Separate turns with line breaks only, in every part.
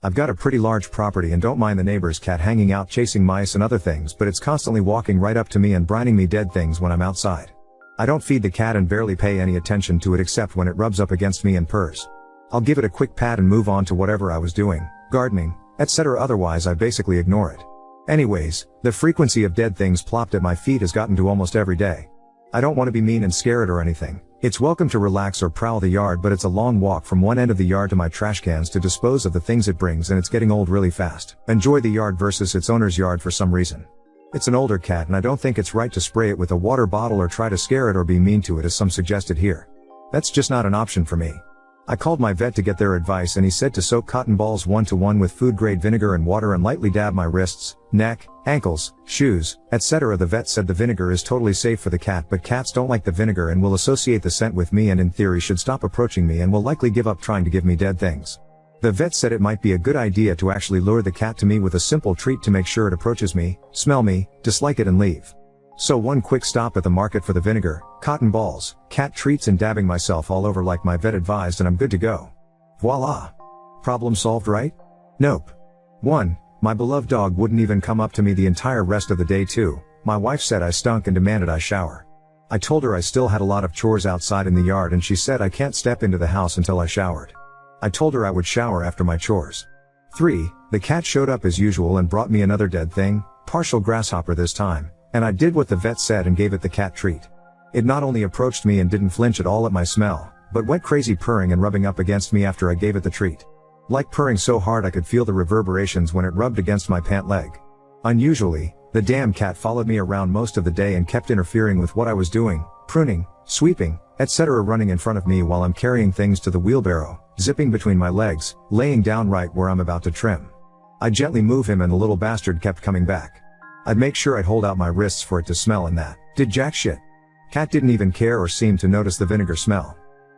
I've got a pretty large property and don't mind the neighbor's cat hanging out chasing mice and other things, but it's constantly walking right up to me and brining me dead things when I'm outside. I don't feed the cat and barely pay any attention to it except when it rubs up against me and purrs. I'll give it a quick pat and move on to whatever I was doing, gardening, etc. Otherwise I basically ignore it. Anyways, the frequency of dead things plopped at my feet has gotten to almost every day. I don't want to be mean and scare it or anything. It's welcome to relax or prowl the yard, but it's a long walk from one end of the yard to my trash cans to dispose of the things it brings, and it's getting old really fast. Enjoy the yard versus its owner's yard for some reason. It's an older cat and I don't think it's right to spray it with a water bottle or try to scare it or be mean to it as some suggested here. That's just not an option for me. I called my vet to get their advice and he said to soak cotton balls 1-to-1 with food grade vinegar and water and lightly dab my wrists, neck, ankles, shoes, etc. The vet said the vinegar is totally safe for the cat, but cats don't like the vinegar and will associate the scent with me and in theory should stop approaching me and will likely give up trying to give me dead things. The vet said it might be a good idea to actually lure the cat to me with a simple treat to make sure it approaches me, smell me, dislike it and leave. So one quick stop at the market for the vinegar, cotton balls, cat treats and dabbing myself all over like my vet advised and I'm good to go. Voila! Problem solved, right? Nope. 1. My beloved dog wouldn't even come up to me the entire rest of the day. 2. My wife said I stunk and demanded I shower. I told her I still had a lot of chores outside in the yard and she said I can't step into the house until I showered. I told her I would shower after my chores. 3. The cat showed up as usual and brought me another dead thing, partial grasshopper this time. And I did what the vet said and gave it the cat treat. It not only approached me and didn't flinch at all at my smell, but went crazy purring and rubbing up against me after I gave it the treat. Like purring so hard I could feel the reverberations when it rubbed against my pant leg. Unusually, the damn cat followed me around most of the day and kept interfering with what I was doing, pruning, sweeping, etc. running in front of me while I'm carrying things to the wheelbarrow, zipping between my legs, laying down right where I'm about to trim. I gently move him and the little bastard kept coming back. I'd make sure I'd hold out my wrists for it to smell and that did jack shit. Cat didn't even care or seem to notice the vinegar smell.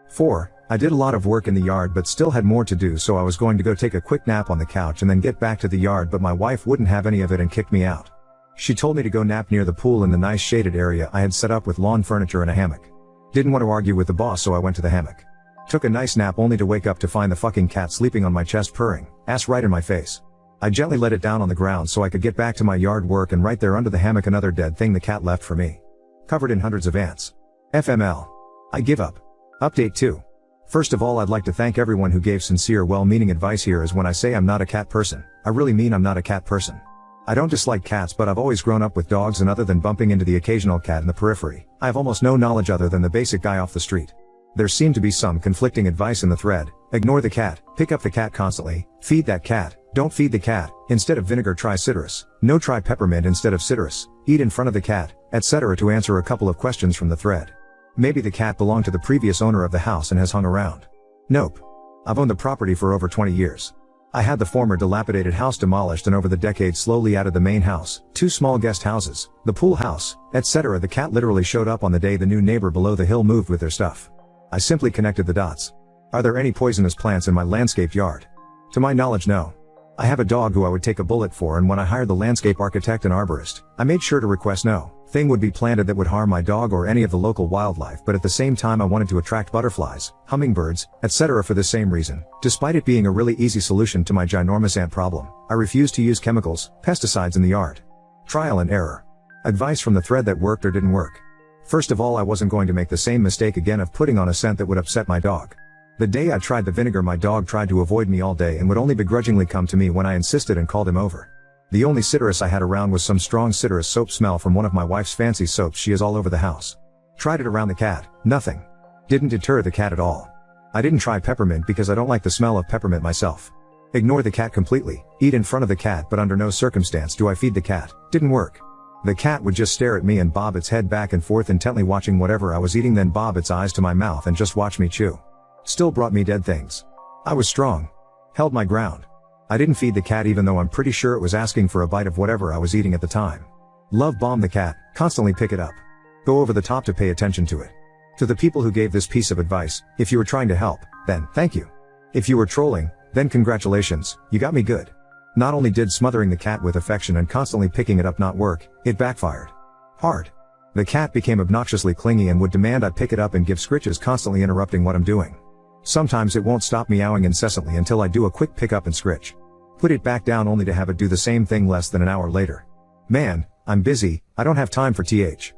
4. I did a lot of work in the yard but still had more to do, so I was going to go take a quick nap on the couch and then get back to the yard, but my wife wouldn't have any of it and kicked me out. She told me to go nap near the pool in the nice shaded area I had set up with lawn furniture and a hammock. Didn't want to argue with the boss, so I went to the hammock. Took a nice nap only to wake up to find the fucking cat sleeping on my chest purring, ass right in my face. I gently let it down on the ground so I could get back to my yard work, and right there under the hammock another dead thing the cat left for me. Covered in hundreds of ants. FML. I give up. Update 2. First of all, I'd like to thank everyone who gave sincere, well-meaning advice here, as when I say I'm not a cat person, I really mean I'm not a cat person. I don't dislike cats, but I've always grown up with dogs, and other than bumping into the occasional cat in the periphery, I have almost no knowledge other than the basic guy off the street. There seemed to be some conflicting advice in the thread. Ignore the cat, pick up the cat constantly, feed that cat, don't feed the cat, instead of vinegar try citrus, no try peppermint instead of citrus, eat in front of the cat, etc. to answer a couple of questions from the thread. Maybe the cat belonged to the previous owner of the house and has hung around. Nope. I've owned the property for over 20 years. I had the former dilapidated house demolished and over the decades slowly added the main house, 2 small guest houses, the pool house, etc. The cat literally showed up on the day the new neighbor below the hill moved with their stuff. I simply connected the dots. Are there any poisonous plants in my landscaped yard? To my knowledge, no. I have a dog who I would take a bullet for, and when I hired the landscape architect and arborist, I made sure to request no thing would be planted that would harm my dog or any of the local wildlife, but at the same time I wanted to attract butterflies, hummingbirds, etc. for the same reason. Despite it being a really easy solution to my ginormous ant problem, I refused to use chemicals, pesticides in the yard. Trial and error. Advice from the thread that worked or didn't work. First of all, I wasn't going to make the same mistake again of putting on a scent that would upset my dog. The day I tried the vinegar, my dog tried to avoid me all day and would only begrudgingly come to me when I insisted and called him over. The only citrus I had around was some strong citrus soap smell from one of my wife's fancy soaps she has all over the house. Tried it around the cat, nothing. Didn't deter the cat at all. I didn't try peppermint because I don't like the smell of peppermint myself. Ignore the cat completely, eat in front of the cat, but under no circumstance do I feed the cat. Didn't work. The cat would just stare at me and bob its head back and forth intently watching whatever I was eating, then bob its eyes to my mouth and just watch me chew. Still brought me dead things. I was strong. Held my ground. I didn't feed the cat even though I'm pretty sure it was asking for a bite of whatever I was eating at the time. Love bomb the cat, constantly pick it up. Go over the top to pay attention to it. To the people who gave this piece of advice, if you were trying to help, then thank you. If you were trolling, then congratulations, you got me good. Not only did smothering the cat with affection and constantly picking it up not work, it backfired. Hard. The cat became obnoxiously clingy and would demand I pick it up and give scritches, constantly interrupting what I'm doing. Sometimes it won't stop meowing incessantly until I do a quick pick up and scritch. Put it back down only to have it do the same thing less than an hour later. Man, I'm busy, I don't have time for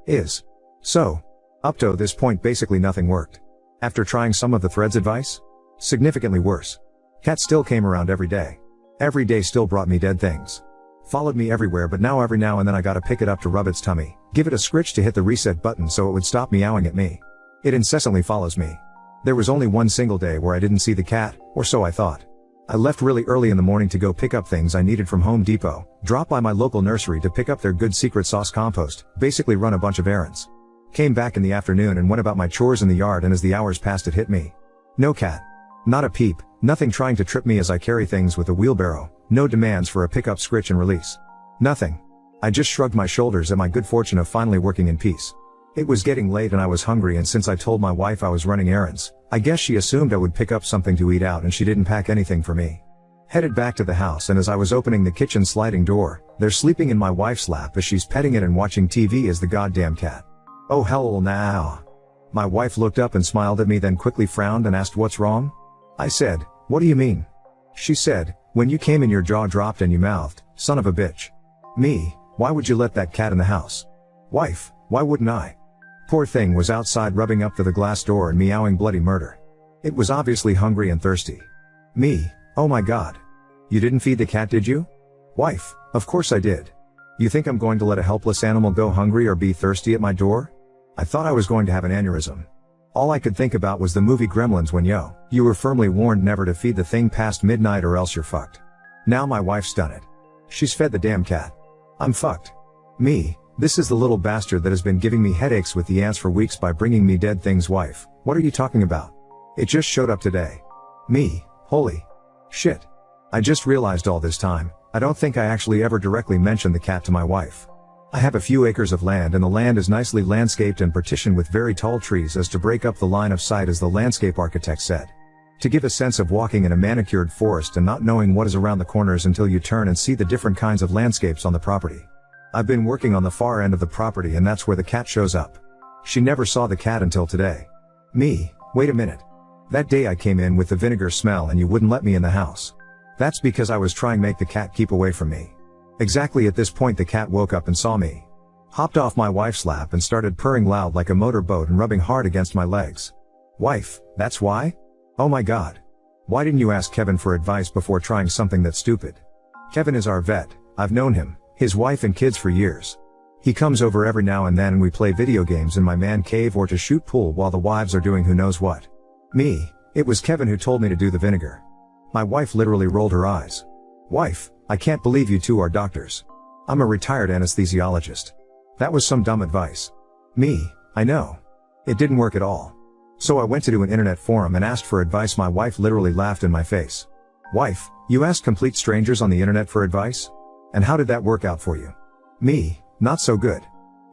is. So. Up to this point basically nothing worked. After trying some of the thread's advice? Significantly worse. Cat still came around every day. Every day still brought me dead things. Followed me everywhere, but now every now and then I gotta pick it up to rub its tummy, give it a scritch to hit the reset button so it would stop meowing at me. It incessantly follows me. There was only one single day where I didn't see the cat, or so I thought. I left really early in the morning to go pick up things I needed from Home Depot, drop by my local nursery to pick up their good secret sauce compost, basically run a bunch of errands. Came back in the afternoon and went about my chores in the yard, and as the hours passed it hit me. No cat. Not a peep, nothing trying to trip me as I carry things with a wheelbarrow, no demands for a pickup, scritch and release. Nothing. I just shrugged my shoulders at my good fortune of finally working in peace. It was getting late and I was hungry, and since I told my wife I was running errands, I guess she assumed I would pick up something to eat out, and she didn't pack anything for me. Headed back to the house, and as I was opening the kitchen sliding door, they're sleeping in my wife's lap as she's petting it and watching TV as the goddamn cat. Oh hell now. My wife looked up and smiled at me, then quickly frowned and asked what's wrong? I said, what do you mean? She said, when you came in your jaw dropped and you mouthed, son of a bitch. Me, why would you let that cat in the house? Wife, why wouldn't I? Poor thing was outside rubbing up to the glass door and meowing bloody murder. It was obviously hungry and thirsty. Me, oh my god. You didn't feed the cat, did you? Wife, of course I did. You think I'm going to let a helpless animal go hungry or be thirsty at my door? I thought I was going to have an aneurysm. All I could think about was the movie Gremlins when you were firmly warned never to feed the thing past midnight or else you're fucked. Now my wife's done it. She's fed the damn cat. I'm fucked. Me, this is the little bastard that has been giving me headaches with the ants for weeks by bringing me dead things. Wife, what are you talking about? It just showed up today. Me, holy shit. I just realized all this time, I don't think I actually ever directly mentioned the cat to my wife. I have a few acres of land, and the land is nicely landscaped and partitioned with very tall trees as to break up the line of sight, as the landscape architect said. To give a sense of walking in a manicured forest and not knowing what is around the corners until you turn and see the different kinds of landscapes on the property. I've been working on the far end of the property, and that's where the cat shows up. She never saw the cat until today. Me, wait a minute. That day I came in with the vinegar smell and you wouldn't let me in the house. That's because I was trying to make the cat keep away from me. Exactly at this point the cat woke up and saw me. Hopped off my wife's lap and started purring loud like a motorboat and rubbing hard against my legs. Wife, that's why? Oh my god. Why didn't you ask Kevin for advice before trying something that stupid? Kevin is our vet, I've known him, his wife and kids for years. He comes over every now and then and we play video games in my man cave or to shoot pool while the wives are doing who knows what. Me, it was Kevin who told me to do the vinegar. My wife literally rolled her eyes. Wife, I can't believe you two are doctors. I'm a retired anesthesiologist. That was some dumb advice. Me, I know. It didn't work at all. So I went to an internet forum and asked for advice. My wife literally laughed in my face. Wife, you asked complete strangers on the internet for advice? And how did that work out for you? Me, not so good.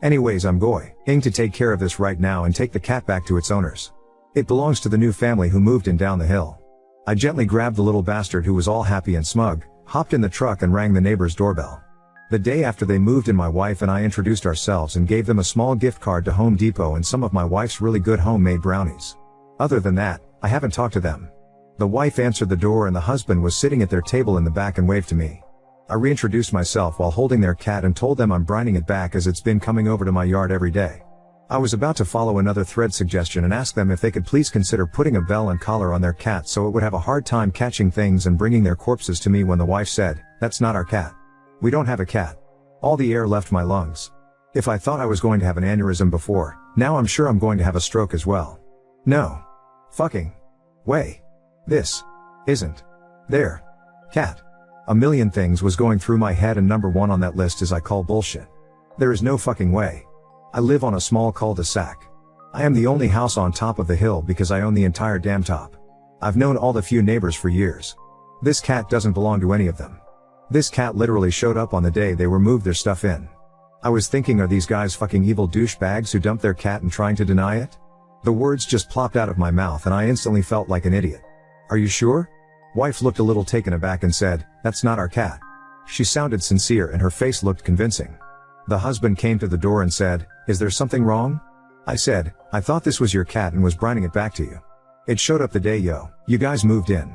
Anyways, I'm going to take care of this right now and take the cat back to its owners. It belongs to the new family who moved in down the hill. I gently grabbed the little bastard, who was all happy and smug, hopped in the truck and rang the neighbor's doorbell. The day after they moved in, my wife and I introduced ourselves and gave them a small gift card to Home Depot and some of my wife's really good homemade brownies. Other than that, I haven't talked to them. The wife answered the door and the husband was sitting at their table in the back and waved to me. I reintroduced myself while holding their cat and told them I'm brining it back as it's been coming over to my yard every day. I was about to follow another thread suggestion and ask them if they could please consider putting a bell and collar on their cat so it would have a hard time catching things and bringing their corpses to me, when the wife said, "That's not our cat. We don't have a cat." All the air left my lungs. If I thought I was going to have an aneurysm before, now I'm sure I'm going to have a stroke as well. No. Fucking way. This isn't their cat. A million things was going through my head, and number one on that list is I call bullshit. There is no fucking way. I live on a small cul-de-sac. I am the only house on top of the hill because I own the entire damn top. I've known all the few neighbors for years. This cat doesn't belong to any of them. This cat literally showed up on the day they were moved their stuff in. I was thinking, are these guys fucking evil douchebags who dumped their cat and trying to deny it? The words just plopped out of my mouth and I instantly felt like an idiot. Are you sure? Wife looked a little taken aback and said, "That's not our cat." She sounded sincere and her face looked convincing. The husband came to the door and said, "Is there something wrong?" I said, "I thought this was your cat and was brining it back to you. It showed up the day you guys moved in."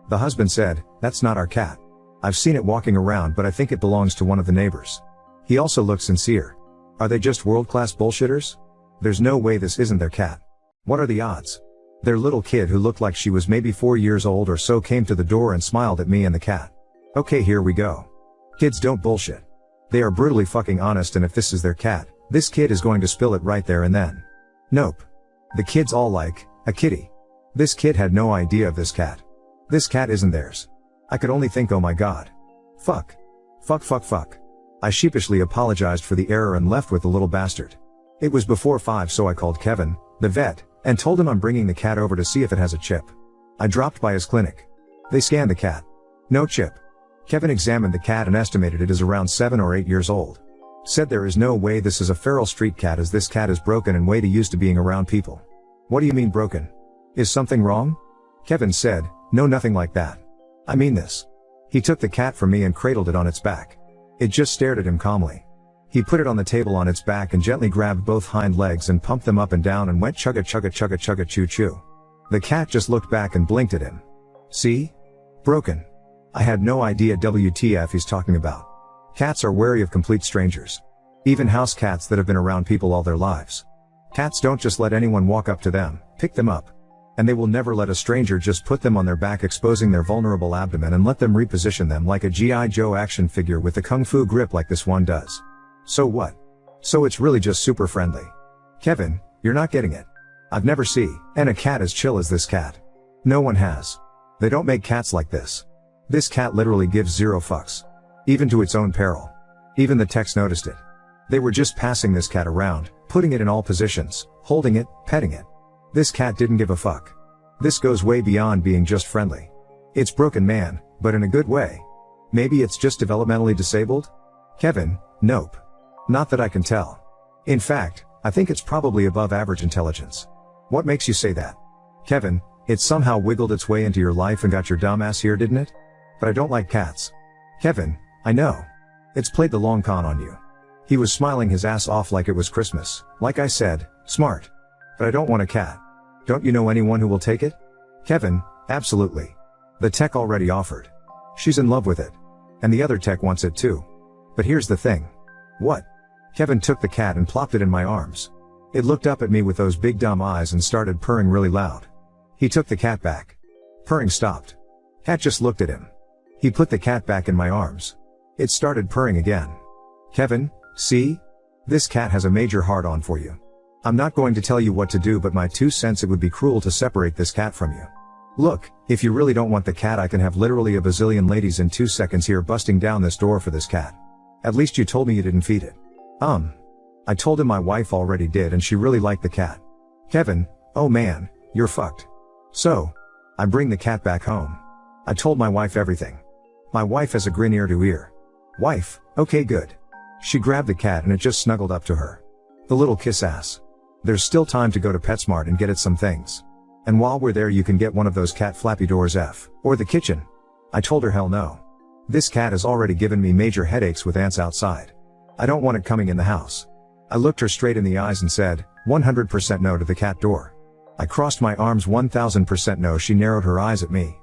The husband said, "That's not our cat." I've seen it walking around, but I think it belongs to one of the neighbors. He also looked sincere. Are they just world-class bullshitters? There's no way this isn't their cat. What are the odds? Their little kid, who looked like she was maybe 4 years old or so, came to the door and smiled at me and the cat. Okay, here we go. Kids don't bullshit. They are brutally fucking honest, and if this is their cat, this kid is going to spill it right there and then. Nope. The kids all like, a kitty. This kid had no idea of this cat. This cat isn't theirs. I could only think, oh my god. Fuck. Fuck fuck fuck. I sheepishly apologized for the error and left with the little bastard. It was before 5, so I called Kevin, the vet, and told him I'm bringing the cat over to see if it has a chip. I dropped by his clinic. They scanned the cat. No chip. Kevin examined the cat and estimated it is around 7 or 8 years old. Said there is no way this is a feral street cat, as this cat is broken and way too used to being around people. What do you mean broken? Is something wrong? Kevin said, no, nothing like that. I mean this. He took the cat from me and cradled it on its back. It just stared at him calmly. He put it on the table on its back and gently grabbed both hind legs and pumped them up and down and went chugga chugga chugga chugga choo choo. The cat just looked back and blinked at him. See? Broken. I had no idea WTF he's talking about. Cats are wary of complete strangers. Even house cats that have been around people all their lives. Cats don't just let anyone walk up to them, pick them up. And they will never let a stranger just put them on their back, exposing their vulnerable abdomen, and let them reposition them like a G.I. Joe action figure with a kung fu grip like this one does. So what? So it's really just super friendly. Kevin, you're not getting it. I've never seen a cat as chill as this cat. No one has. They don't make cats like this. This cat literally gives zero fucks. Even to its own peril. Even the techs noticed it. They were just passing this cat around, putting it in all positions, holding it, petting it. This cat didn't give a fuck. This goes way beyond being just friendly. It's broken, man, but in a good way. Maybe it's just developmentally disabled? Kevin, nope. Not that I can tell. In fact, I think it's probably above average intelligence. What makes you say that? Kevin, it somehow wiggled its way into your life and got your dumb ass here, didn't it? But I don't like cats. Kevin, I know. It's played the long con on you. He was smiling his ass off like it was Christmas. Like I said, smart. But I don't want a cat. Don't you know anyone who will take it? Kevin, absolutely. The tech already offered. She's in love with it. And the other tech wants it too. But here's the thing. What? Kevin took the cat and plopped it in my arms. It looked up at me with those big dumb eyes and started purring really loud. He took the cat back. Purring stopped. Cat just looked at him. He put the cat back in my arms. It started purring again. Kevin, see? This cat has a major hard-on for you. I'm not going to tell you what to do, but my 2 cents, it would be cruel to separate this cat from you. Look, if you really don't want the cat, I can have literally a bazillion ladies in 2 seconds here busting down this door for this cat. At least you told me you didn't feed it. I told him my wife already did, and she really liked the cat. Kevin, oh man, you're fucked. So, I bring the cat back home. I told my wife everything. My wife has a grin ear to ear. Wife, okay good. She grabbed the cat and it just snuggled up to her. The little kiss ass. There's still time to go to PetSmart and get it some things. And while we're there, you can get one of those cat flappy doors or the kitchen. I told her hell no. This cat has already given me major headaches with ants outside. I don't want it coming in the house. I looked her straight in the eyes and said, 100% no to the cat door. I crossed my arms, 1000% no. She narrowed her eyes at me.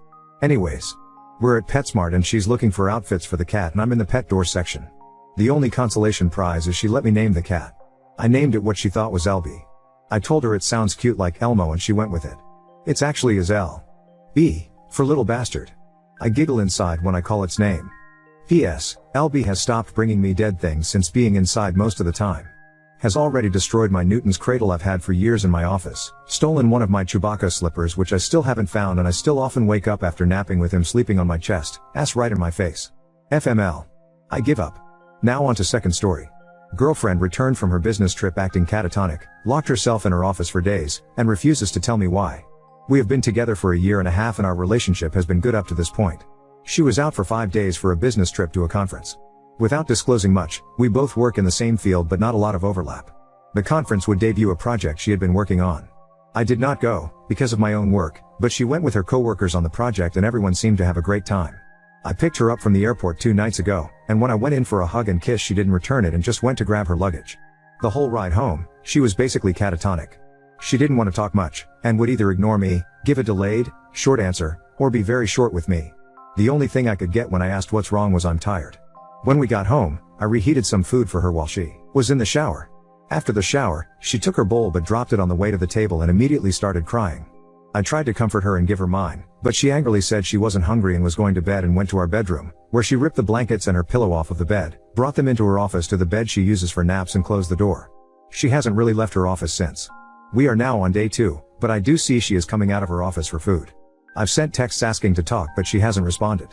Anyways. We're at PetSmart and she's looking for outfits for the cat and I'm in the pet door section. The only consolation prize is she let me name the cat. I named it what she thought was Elby. I told her it sounds cute like Elmo and she went with it. It's actually is L.B. for little bastard. I giggle inside when I call its name. P.S. Elby has stopped bringing me dead things since being inside most of the time. Has already destroyed my Newton's cradle I've had for years in my office, stolen one of my Chewbacca slippers which I still haven't found, and I still often wake up after napping with him sleeping on my chest, ass right in my face. FML. I give up. Now on to second story. Girlfriend returned from her business trip acting catatonic, locked herself in her office for days, and refuses to tell me why. We have been together for a year and a half and our relationship has been good up to this point. She was out for 5 days for a business trip to a conference. Without disclosing much, we both work in the same field but not a lot of overlap. The conference would debut a project she had been working on. I did not go, because of my own work, but she went with her coworkers on the project and everyone seemed to have a great time. I picked her up from the airport 2 nights ago, and when I went in for a hug and kiss she didn't return it and just went to grab her luggage. The whole ride home, she was basically catatonic. She didn't want to talk much, and would either ignore me, give a delayed, short answer, or be very short with me. The only thing I could get when I asked what's wrong was I'm tired. When we got home, I reheated some food for her while she was in the shower. After the shower, she took her bowl but dropped it on the way to the table and immediately started crying. I tried to comfort her and give her mine, but she angrily said she wasn't hungry and was going to bed and went to our bedroom, where she ripped the blankets and her pillow off of the bed, brought them into her office to the bed she uses for naps and closed the door. She hasn't really left her office since. We are now on day 2, but I do see she is coming out of her office for food. I've sent texts asking to talk but she hasn't responded.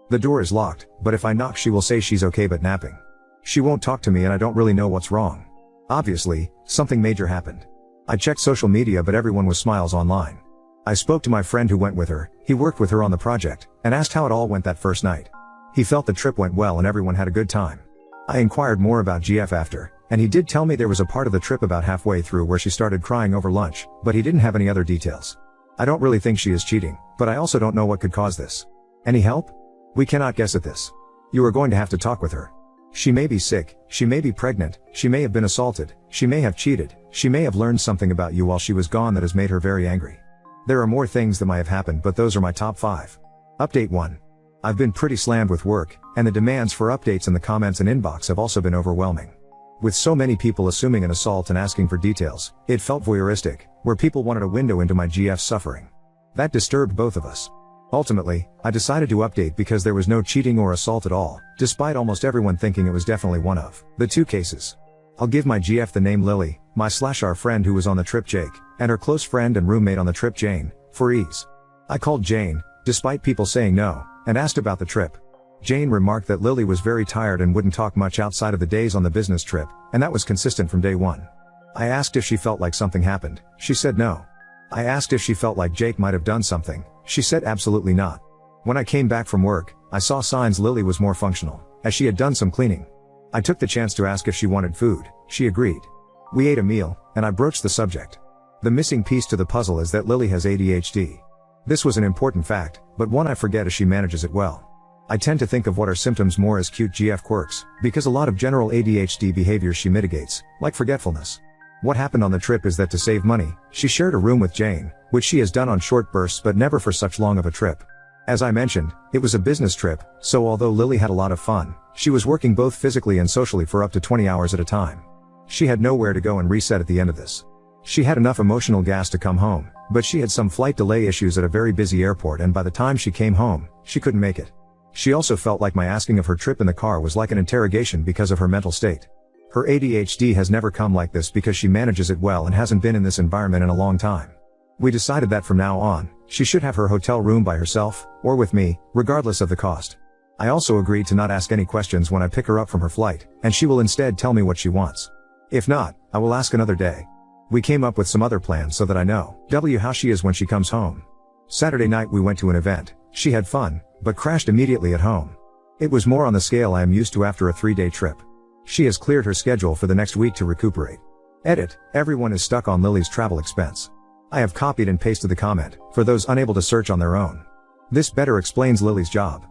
The door is locked, but if I knock she will say she's okay but napping. She won't talk to me and I don't really know what's wrong. Obviously, something major happened. I checked social media but everyone was smiles online. I spoke to my friend who went with her, he worked with her on the project, and asked how it all went that first night. He felt the trip went well and everyone had a good time. I inquired more about GF after, and he did tell me there was a part of the trip about halfway through where she started crying over lunch, but he didn't have any other details. I don't really think she is cheating, but I also don't know what could cause this. Any help? We cannot guess at this. You are going to have to talk with her. She may be sick, she may be pregnant, she may have been assaulted, she may have cheated, she may have learned something about you while she was gone that has made her very angry. There are more things that might have happened but those are my top 5. Update 1. I've been pretty slammed with work, and the demands for updates in the comments and inbox have also been overwhelming. With so many people assuming an assault and asking for details, it felt voyeuristic, where people wanted a window into my GF suffering. That disturbed both of us. Ultimately, I decided to update because there was no cheating or assault at all, despite almost everyone thinking it was definitely one of the 2 cases. I'll give my GF the name Lily, my/our friend who was on the trip Jake, and her close friend and roommate on the trip Jane, for ease. I called Jane, despite people saying no, and asked about the trip. Jane remarked that Lily was very tired and wouldn't talk much outside of the days on the business trip, and that was consistent from day 1. I asked if she felt like something happened, she said no. I asked if she felt like Jake might have done something, she said absolutely not. When I came back from work, I saw signs Lily was more functional, as she had done some cleaning. I took the chance to ask if she wanted food, she agreed. We ate a meal, and I broached the subject. The missing piece to the puzzle is that Lily has ADHD. This was an important fact, but one I forget as she manages it well. I tend to think of what are symptoms more as cute GF quirks, because a lot of general ADHD behaviors she mitigates, like forgetfulness. What happened on the trip is that to save money, she shared a room with Jane, which she has done on short bursts but never for such long of a trip. As I mentioned, it was a business trip, so although Lily had a lot of fun, she was working both physically and socially for up to 20 hours at a time. She had nowhere to go and reset at the end of this. She had enough emotional gas to come home, but she had some flight delay issues at a very busy airport and by the time she came home, she couldn't make it. She also felt like my asking of her trip in the car was like an interrogation because of her mental state. Her ADHD has never come like this because she manages it well and hasn't been in this environment in a long time. We decided that from now on, she should have her hotel room by herself, or with me, regardless of the cost. I also agreed to not ask any questions when I pick her up from her flight, and she will instead tell me what she wants. If not, I will ask another day. We came up with some other plans so that I know how she is when she comes home. Saturday night we went to an event. She had fun, but crashed immediately at home. It was more on the scale I am used to after a 3-day trip. She has cleared her schedule for the next week to recuperate. Edit, everyone is stuck on Lily's travel expense. I have copied and pasted the comment, for those unable to search on their own. This better explains Lily's job.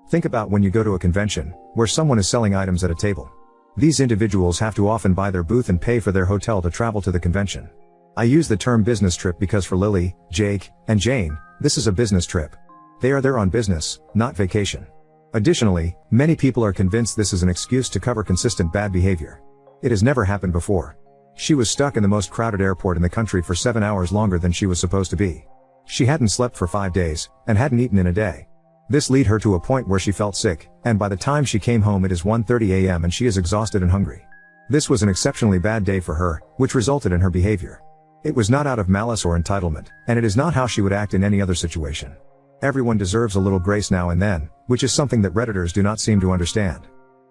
Think about when you go to a convention, where someone is selling items at a table. These individuals have to often buy their booth and pay for their hotel to travel to the convention. I use the term business trip because for Lily, Jake, and Jane, this is a business trip. They are there on business, not vacation. Additionally, many people are convinced this is an excuse to cover consistent bad behavior. It has never happened before. She was stuck in the most crowded airport in the country for 7 hours longer than she was supposed to be. She hadn't slept for 5 days, and hadn't eaten in a day. This led her to a point where she felt sick, and by the time she came home it is 1:30 a.m. and she is exhausted and hungry. This was an exceptionally bad day for her, which resulted in her behavior. It was not out of malice or entitlement, and it is not how she would act in any other situation. Everyone deserves a little grace now and then, which is something that Redditors do not seem to understand.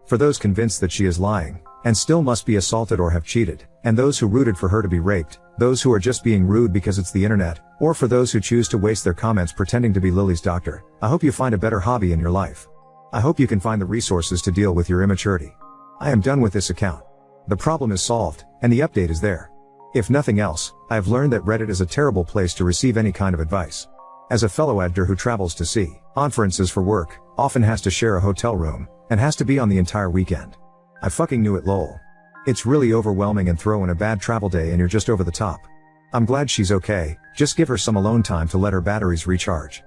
For those convinced that she is lying, and still must be assaulted or have cheated, and those who rooted for her to be raped, those who are just being rude because it's the internet, or for those who choose to waste their comments pretending to be Lily's doctor, I hope you find a better hobby in your life. I hope you can find the resources to deal with your immaturity. I am done with this account. The problem is solved, and the update is there. If nothing else, I have learned that Reddit is a terrible place to receive any kind of advice. As a fellow editor who travels to see conferences for work, often has to share a hotel room, and has to be on the entire weekend. I fucking knew it lol. It's really overwhelming and throw in a bad travel day and you're just over the top. I'm glad she's okay, just give her some alone time to let her batteries recharge.